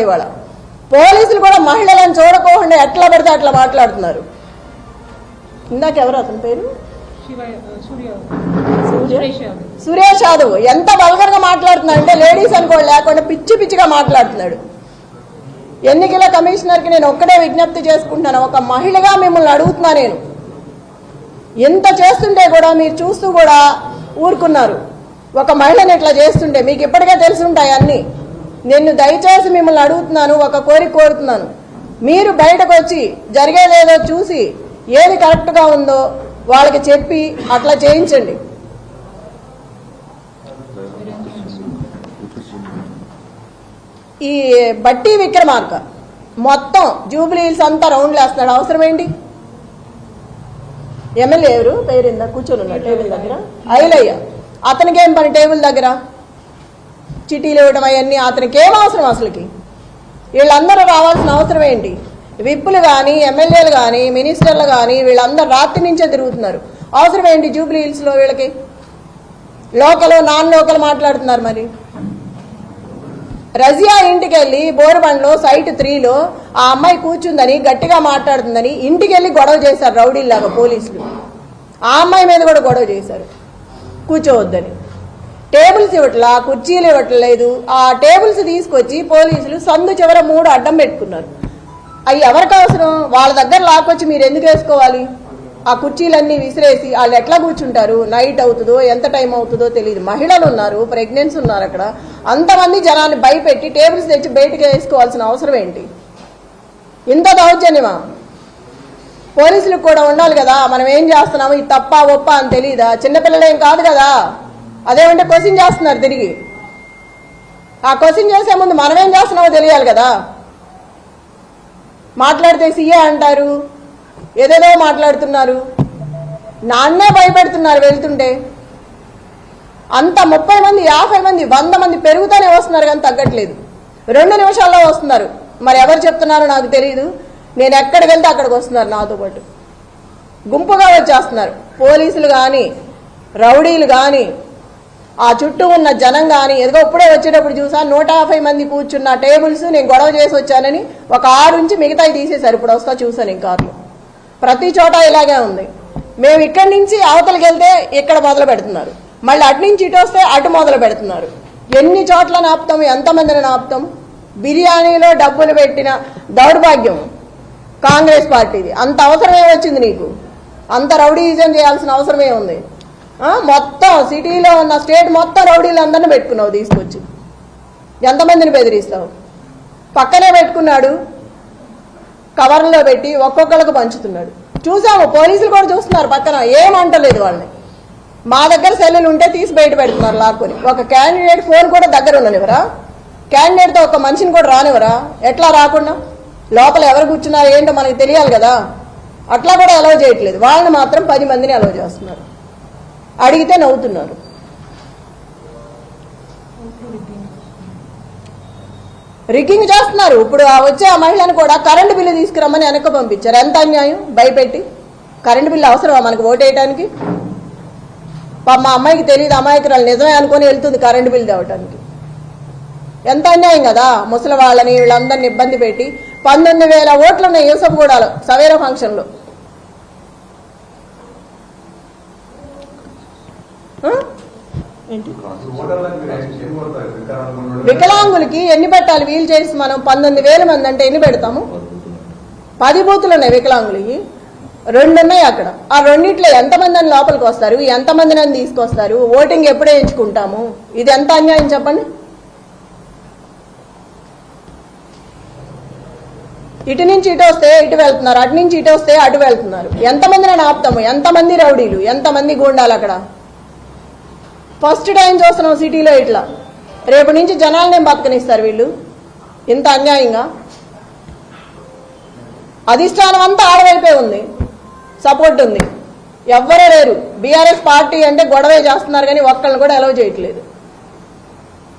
ఇవాళ పోలీసులు కూడా మహిళలను చూడకోకుండా ఎట్లా పడితే అట్లా మాట్లాడుతున్నారు. ఇందాక ఎవరు అతని పేరు సురేష్ యాదవ్ ఎంత వల్గర్ గా మాట్లాడుతున్నాడు అంటే లేడీస్ అనుకోండి లేకుండా పిచ్చి పిచ్చిగా మాట్లాడుతున్నాడు. ఎన్నికల కమిషనర్ కి నేను ఒక్కడే విజ్ఞప్తి చేసుకుంటున్నాను, ఒక మహిళగా మిమ్మల్ని అడుగుతున్నా, నేను ఎంత చేస్తుంటే కూడా మీరు చూస్తూ కూడా ఊరుకున్నారు. ఒక మహిళని ఇట్లా చేస్తుంటే మీకు ఇప్పటికే తెలుసుంటాయి అన్ని. నేను దయచేసి మిమ్మల్ని అడుగుతున్నాను, ఒక కోరిక కోరుతున్నాను, మీరు బయటకు వచ్చి జరిగేదేదో చూసి ఏది కరెక్ట్గా ఉందో వాళ్ళకి చెప్పి అట్లా చేయించండి. ఈ బట్టి విక్రమార్క మొత్తం జూబ్లీ హిల్స్ అంతా రౌండ్లు వేస్తున్నాడు. అవసరం ఏంటి? ఎమ్మెల్యే ఎవరు పేరిందా కూర్చొని ఉన్నాడు టేబుల్ దగ్గర, ఐలయ్య. అతనికి ఏం పని టేబుల్ దగ్గర? చిటీలు ఇవ్వడం అవన్నీ అతనికి ఏం అవసరం? అసలుకి వీళ్ళందరూ రావాల్సిన అవసరం ఏంటి? విప్పులు కానీ ఎమ్మెల్యేలు కానీ మినిస్టర్లు కానీ వీళ్ళందరూ రాత్రి నుంచే తిరుగుతున్నారు. అవసరం ఏంటి జూబ్లీ హిల్స్లో వీళ్ళకి? లోకల్ నాన్ లోకల్ మాట్లాడుతున్నారు. మరి రజియా ఇంటికి వెళ్ళి బోరుబండ్లో సైట్ 3లో ఆ అమ్మాయి కూర్చుందని గట్టిగా మాట్లాడుతుందని ఇంటికి వెళ్ళి గొడవ చేశారు రౌడీల్లాగా పోలీసులు. ఆ అమ్మాయి మీద కూడా గొడవ చేశారు కూర్చోవద్దని. టేబుల్స్ ఇవ్వట్లా, కుర్చీలు ఇవ్వట్లేదు. ఆ టేబుల్స్ తీసుకొచ్చి పోలీసులు సందు చివర 3 అడ్డం పెట్టుకున్నారు. అవి ఎవరికి అవసరం? వాళ్ళ దగ్గర లాక్కొచ్చి మీరు ఎందుకు వేసుకోవాలి? ఆ కుర్చీలన్నీ విసిరేసి వాళ్ళు ఎట్లా కూర్చుంటారు? నైట్ అవుతుందో ఎంత టైం అవుతుందో తెలియదు. మహిళలు ఉన్నారు, ప్రెగ్నెన్సీ ఉన్నారు. అక్కడ అంతమంది జనాన్ని భయపెట్టి టేబుల్స్ తెచ్చి బయటకు వేసుకోవాల్సిన అవసరం ఏంటి? ఇంత దౌర్జన్యమా? పోలీసులకు కూడా ఉండాలి కదా, మనం ఏం చేస్తున్నాము, ఇది తప్ప ఒప్ప అని తెలియదా? చిన్నపిల్లలేం కాదు కదా. అదేమంటే క్వశ్చన్ చేస్తున్నారు తిరిగి. ఆ క్వశ్చన్ చేసే ముందు మనం ఏం చేస్తున్నామో తెలియాలి కదా. మాట్లాడితే సీఏ అంటారు, ఏదేదో మాట్లాడుతున్నారు. నాన్నే భయపెడుతున్నారు వెళ్తుంటే. అంత 30 మంది 50 మంది 100 మంది పెరుగుతూనే వస్తున్నారు కానీ తగ్గట్లేదు. 2 నిమిషాల్లో వస్తున్నారు. మరి ఎవరు చెప్తున్నారో నాకు తెలియదు. నేను ఎక్కడికి వెళ్తే అక్కడికి వస్తున్నారు నాతో పాటు. గుంపుగా వచ్చేస్తున్నారు పోలీసులు కానీ రౌడీలు కానీ ఆ చుట్టూ ఉన్న జనం కానీ. ఏదో ఇప్పుడే వచ్చేటప్పుడు చూసా 150 మంది కూర్చున్న టేబుల్స్ నేను గొడవ చేసి వచ్చానని ఒక 6 నుంచి మిగతాయి తీసేశారు. ఇప్పుడు వస్తా చూసాను ఇంకార్లు. ప్రతి చోట ఇలాగే ఉంది. మేము ఇక్కడి నుంచి అవతలకి వెళ్తే ఇక్కడ మొదలు పెడుతున్నారు, మళ్ళీ అటు నుంచి ఇటు వస్తే అటు మొదలు పెడుతున్నారు. ఎన్ని చోట్ల నాపుతాం, ఎంతమందిని నాపుతాం? బిర్యానీలో డబ్బులు పెట్టిన దౌర్భాగ్యం కాంగ్రెస్ పార్టీది. అంత అవసరమే వచ్చింది నీకు? అంత రౌడీజం చేయాల్సిన అవసరమే ఉంది? మొత్తం సిటీలో ఉన్న స్టేట్ మొత్తం రౌడీలు అందరినీ పెట్టుకున్నావు తీసుకొచ్చి. ఎంతమందిని బెదిరిస్తావు? పక్కనే పెట్టుకున్నాడు, కవర్లో పెట్టి ఒక్కొక్కరికి పంచుతున్నాడు. చూసాము, పోలీసులు కూడా చూస్తున్నారు పక్కన, ఏమంటలేదు వాళ్ళని. మా దగ్గర సెల్లులు ఉంటే తీసి బయట పెడుతున్నారు లాక్కొని. ఒక క్యాండిడేట్ ఫోన్ కూడా దగ్గర ఉండనివరా? క్యాండిడేట్తో ఒక మనిషిని కూడా రానివరా? ఎట్లా రాకుండా? లోపల ఎవరు కూర్చున్నారు ఏంటో మనకి తెలియాలి కదా. అట్లా కూడా అలౌ చేయట్లేదు. వాళ్ళని మాత్రం 10 మందిని అలౌ చేస్తున్నారు. అడిగితే నవ్వుతున్నారు. రిగ్గింగ్ చేస్తున్నారు. ఇప్పుడు వచ్చే ఆ మహిళను కూడా కరెంటు బిల్లు తీసుకురమ్మని వెనక్కి పంపించారు. ఎంత అన్యాయం! భయపెట్టి కరెంటు బిల్లు అవసరమా మనకు ఓటేయడానికి? మా అమ్మాయికి తెలియదు, అమాయకురాలు నిజమే అనుకొని వెళ్తుంది కరెంటు బిల్లు తేవటానికి. ఎంత అన్యాయం కదా. ముసలి వాళ్ళని వీళ్ళందరినీ ఇబ్బంది పెట్టి 19,000 ఓట్లు ఉన్నాయి యూసఫ్గూడలో సవేరా ఫంక్షన్లో. వికలాంగులకి ఎన్ని పెట్టాలి? వీల్ చైర్స్ మనం 19,000 మంది అంటే ఎన్ని పెడతాము? 10 బూతులు ఉన్నాయి వికలాంగులకి, 2 ఉన్నాయి అక్కడ. ఆ 2 ఎంతమంది అని లోపలికి వస్తారు? ఎంతమందిని అని తీసుకొస్తారు? ఓటింగ్ ఎప్పుడే ఎంచుకుంటాము? ఇది ఎంత అన్యాయం చెప్పండి. ఇటు నుంచి ఇటు వస్తే ఇటు వెళ్తున్నారు, అటు నుంచి ఇటు వస్తే అటు వెళ్తున్నారు. ఎంతమందిని ఆపుతాము? ఎంతమంది రౌడీలు, ఎంతమంది గూండాలు అక్కడ? ఫస్ట్ టైం చూస్తున్నాం సిటీలో ఇట్లా. రేపు నుంచి జనాలనే బతకనిస్తారు వీళ్ళు. ఇంత అన్యాయంగా అధిష్టానం అంతా ఆడవైపే ఉంది, సపోర్ట్ ఉంది. ఎవ్వరూ లేరు. బీఆర్ఎస్ పార్టీ అంటే గొడవే చేస్తున్నారు కానీ ఒక్కళ్ళని కూడా అలౌ చేయట్లేదు.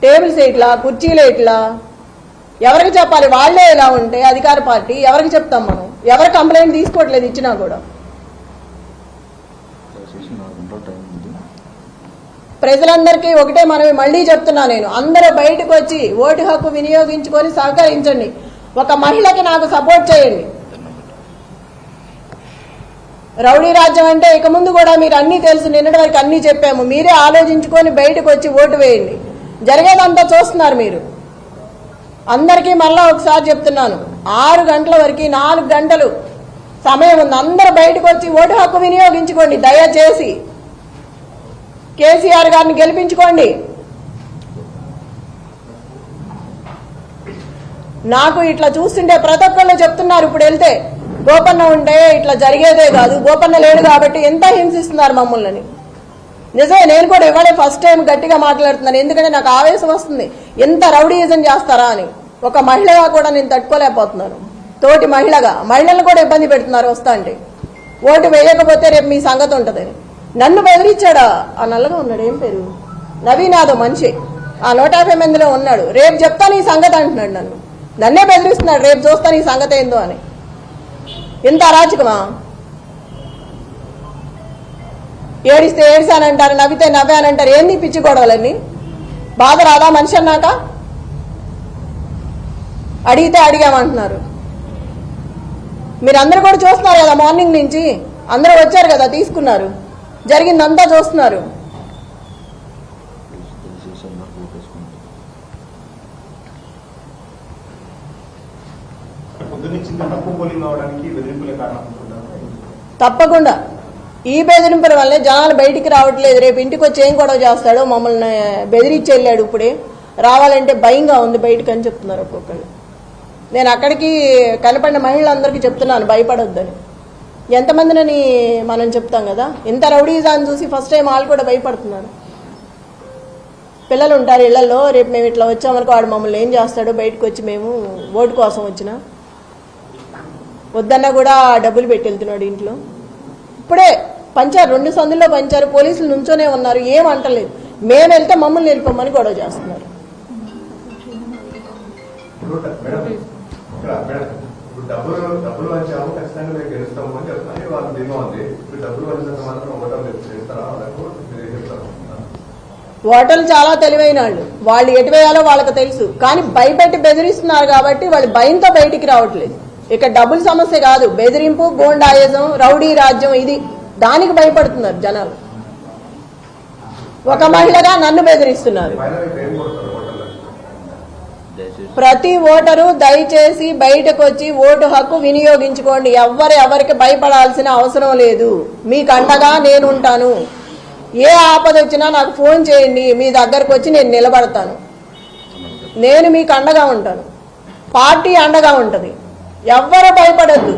టేబుల్స్ ఇట్లా, కుర్చీలు ఇట్లా. ఎవరికి చెప్పాలి? వాళ్లే ఇలా ఉంటే అధికార పార్టీ ఎవరికి చెప్తాం మనం? ఎవరు కంప్లైంట్ తీసుకోవట్లేదు ఇచ్చినా కూడా. ప్రజలందరికీ ఒకటే మనవి మళ్ళీ చెప్తున్నా, నేను అందరూ బయటకు వచ్చి ఓటు హక్కు వినియోగించుకొని సహకరించండి. ఒక మహిళకి నాకు సపోర్ట్ చేయండి. రౌడీ రాజ్యం అంటే ఇక ముందు కూడా మీరు అన్నీ తెలుసు, నిన్నటి వరకు అన్నీ చెప్పాము. మీరే ఆలోచించుకొని బయటకు వచ్చి ఓటు వేయండి. జరిగేదంతా చూస్తున్నారు మీరు. అందరికీ మళ్ళా ఒకసారి చెప్తున్నాను, 6 గంటల వరకు 4 గంటలు సమయం ఉంది. అందరూ బయటకు వచ్చి ఓటు హక్కు వినియోగించుకోండి. దయచేసి కేసీఆర్ గారిని గెలిపించుకోండి. నాకు ఇట్లా చూస్తుంటే ప్రతి ఒక్కళ్ళు చెప్తున్నారు, ఇప్పుడు వెళ్తే గోపన్న ఉంటే ఇట్లా జరిగేదే కాదు, గోపన్న లేడు కాబట్టి ఎంత హింసిస్తున్నారు మమ్మల్ని. నిజమే, నేను కూడా ఇవాళే ఫస్ట్ టైం గట్టిగా మాట్లాడుతున్నాను. ఎందుకంటే నాకు ఆవేశం వస్తుంది, ఎంత రౌడీయిజం చేస్తారా అని. ఒక మహిళగా కూడా నేను తట్టుకోలేకపోతున్నాను. తోటి మహిళలను కూడా ఇబ్బంది పెడుతున్నారు వస్తా అంటే. ఓటు వేయకపోతే రేపు మీ సంగతి ఉంటుందని నన్ను బెదిరించాడా. ఆ నల్లగా ఉన్నాడు, ఏం పేరు, నవీనాథో మనిషి, ఆ 150 మందిలో ఉన్నాడు. రేపు చెప్తాను ఈ సంగతి అంటున్నాడు. నన్నే బెదిరిస్తున్నాడు, రేపు చూస్తాను ఈ సంగతి ఏందో అని. ఎంత అరాచకమా. ఏడిస్తే ఏడిసానంటారు, నవ్వితే నవ్వానంటారు. ఏంది పిచ్చి గొడవలన్నీ? బాధ రాదా మనిషి అన్నాక? అడిగితే అడిగామంటున్నారు. మీరందరూ కూడా చూస్తున్నారు కదా, మార్నింగ్ నుంచి అందరూ వచ్చారు కదా, తీసుకున్నారు, జరిగిందంతా చూస్తున్నారు. తప్పకుండా ఈ బెదిరింపుల వల్లే జనాలు బయటికి రావట్లేదు. రేపు ఇంటికి వచ్చి ఏం గొడవ చేస్తాడో, మమ్మల్ని బెదిరించి వెళ్ళాడు, ఇప్పుడే రావాలంటే భయంగా ఉంది బయటకు అని చెప్తున్నారు ఒక్కొక్కరు. నేను అక్కడికి కనపడిన మహిళలందరికీ చెప్తున్నాను భయపడొద్దని. ఎంతమందినని మనం చెప్తాం కదా, ఇంత రౌడీజాన్ని చూసి ఫస్ట్ టైం వాళ్ళు కూడా భయపడుతున్నారు. పిల్లలు ఉంటారు ఇళ్లలో, రేపు మేము ఇట్లా వచ్చామనుకో వాడు మమ్మల్ని ఏం చేస్తాడో, బయటకు వచ్చి మేము ఓటు కోసం వచ్చినా వద్దన్నా కూడా డబ్బులు పెట్టి వెళ్తున్నాడు ఇంట్లో. ఇప్పుడే పంచారు, 2 సందుల్లో పంచారు, పోలీసులు నుంచోనే ఉన్నారు, ఏం అంటలేదు. మేము వెళ్తే మమ్మల్ని వెళ్ళిపోమని గొడవ చేస్తున్నారు. ఓటర్లు చాలా తెలివైన వాళ్ళు ఎటు వేయాలో వాళ్ళకి తెలుసు. కానీ భయపెట్టి బెదిరిస్తున్నారు కాబట్టి వాళ్ళు భయంతో బయటికి రావట్లేదు. ఇక డబ్బుల సమస్య కాదు, బెదిరింపు, గోండాయిజం, రౌడీ రాజ్యం, ఇది దానికి భయపడుతున్నారు జనాలు. ఒక మహిళగా నన్ను బెదిరిస్తున్నారు. ప్రతి ఓటరు దయచేసి బయటకు వచ్చి ఓటు హక్కు వినియోగించుకోండి. ఎవరికి భయపడాల్సిన అవసరం లేదు. మీకు అండగా నేను ఉంటాను. ఏ ఆపద వచ్చినా నాకు ఫోన్ చేయండి, మీ దగ్గరకు వచ్చి నేను నిలబడతాను. నేను మీకు అండగా ఉంటాను, పార్టీ అండగా ఉంటుంది. ఎవ్వరూ భయపడద్దు.